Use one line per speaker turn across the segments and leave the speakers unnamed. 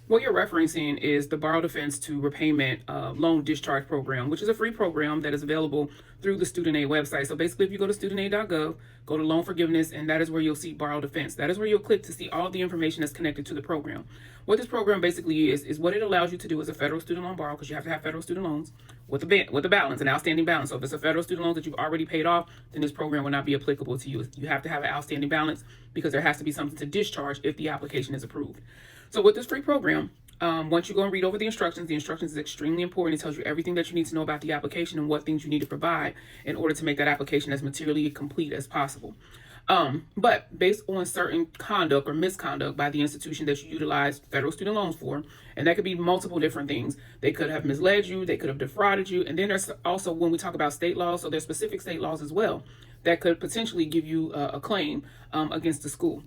What you're referencing is the Borrow Defense to Repayment Loan Discharge Program, which is a free program that is available through the Student Aid website. So basically, if you go to studentaid.gov, go to Loan Forgiveness, and that is where you'll see Borrow Defense. That is where you'll click to see all the information that's connected to the program. What this program basically is what it allows you to do as a federal student loan borrower, because you have to have federal student loans with a balance, an outstanding balance. So if it's a federal student loan that you've already paid off, then this program will not be applicable to you. You have to have an outstanding balance because there has to be something to discharge if the application is approved. So with this free program, once you go and read over the instructions is extremely important. It tells you everything that you need to know about the application and what things you need to provide in order to make that application as materially complete as possible. But based on certain conduct or misconduct by the institution that you utilize federal student loans for, and that could be multiple different things. They could have misled you, they could have defrauded you, and then there's also, when we talk about state laws, so there's specific state laws as well that could potentially give you a claim against the school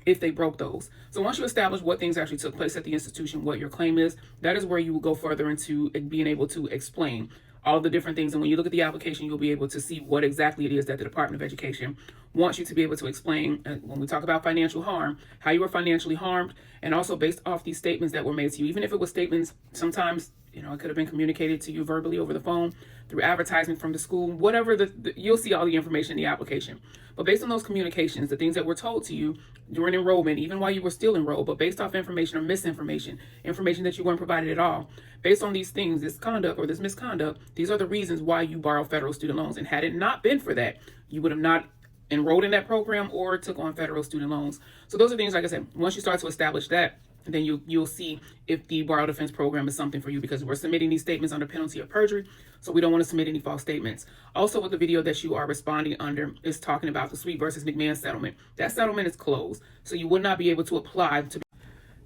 if they broke those. So once you establish what things actually took place at the institution, what your claim is, that is where you will go further into being able to explain all the different things. And when you look at the application, you'll be able to see what exactly it is that the Department of Education wants you to be able to explain when we talk about financial harm, how you were financially harmed, and also based off these statements that were made to you. Even if it was statements, sometimes, it could have been communicated to you verbally over the phone, through advertisement from the school, whatever, you'll see all the information in the application. But based on those communications, the things that were told to you during enrollment, even while you were still enrolled, but based off information or misinformation, information that you weren't provided at all, based on these things, this conduct or this misconduct, these are the reasons why you borrow federal student loans. And had it not been for that, you would have not enrolled in that program or took on federal student loans. So those are things, like I said, once you start to establish that, then you'll see if the Borrow Defense Program is something for you, because we're submitting these statements under penalty of perjury, so we don't want to submit any false statements. Also, with the video that you are responding under is talking about the Sweet versus McMahon settlement. That settlement is closed, so you would not be able to apply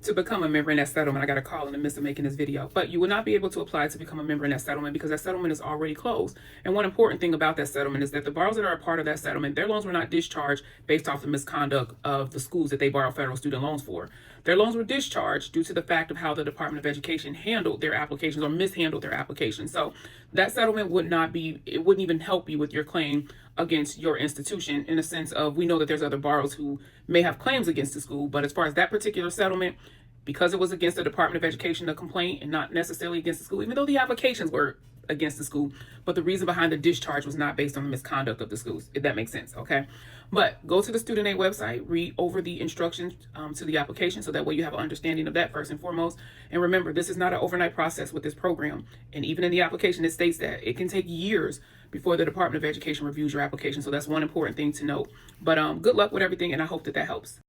to become a member in that settlement. I got a call in the midst of making this video, but you will not be able to apply to become a member in that settlement because that settlement is already closed. And one important thing about that settlement is that the borrowers that are a part of that settlement, their loans were not discharged based off the misconduct of the schools that they borrow federal student loans for. Their loans were discharged due to the fact of how the Department of Education handled their applications or mishandled their applications. So that settlement wouldn't even help you with your claim against your institution, in the sense of, we know that there's other borrowers who may have claims against the school, but as far as that particular settlement, because it was against the Department of Education, the complaint, and not necessarily against the school, even though the applications were against the school, but the reason behind the discharge was not based on the misconduct of the schools, if that makes sense, okay? But go to the Student Aid website, read over the instructions to the application, so that way you have an understanding of that first and foremost. And remember, this is not an overnight process with this program. And even in the application, it states that it can take years before the Department of Education reviews your application. So that's one important thing to note. But good luck with everything, and I hope that helps.